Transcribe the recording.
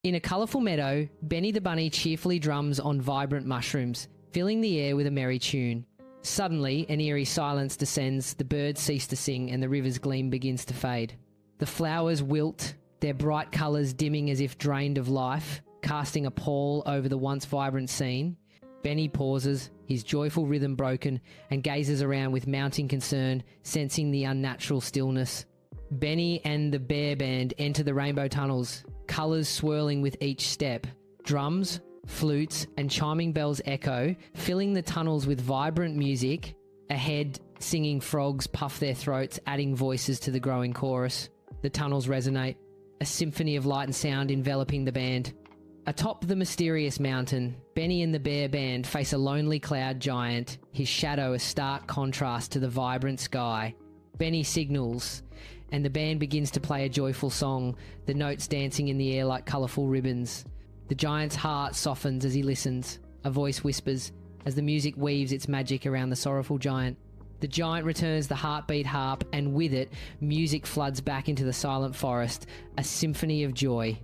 In a colourful meadow, Benny the Bunny cheerfully drums on vibrant mushrooms, filling the air with a merry tune. Suddenly, an eerie silence descends, the birds cease to sing, and the river's gleam begins to fade. The flowers wilt, their bright colours dimming as if drained of life, casting a pall over the once vibrant scene. Benny pauses, his joyful rhythm broken, and gazes around with mounting concern, sensing the unnatural stillness. Benny and the Bear Band enter the rainbow tunnels, colours swirling with each step. Drums, flutes, and chiming bells echo, filling the tunnels with vibrant music. Ahead, singing frogs puff their throats, adding voices to the growing chorus. The tunnels resonate, a symphony of light and sound enveloping the band. Atop the mysterious mountain, Benny and the Bear Band face a lonely cloud giant, his shadow a stark contrast to the vibrant sky. Benny signals, and the band begins to play a joyful song, the notes dancing in the air like colourful ribbons. The giant's heart softens as he listens. A voice whispers as the music weaves its magic around the sorrowful giant. The giant returns the Heartbeat Harp, and with it, music floods back into the silent forest, a symphony of joy.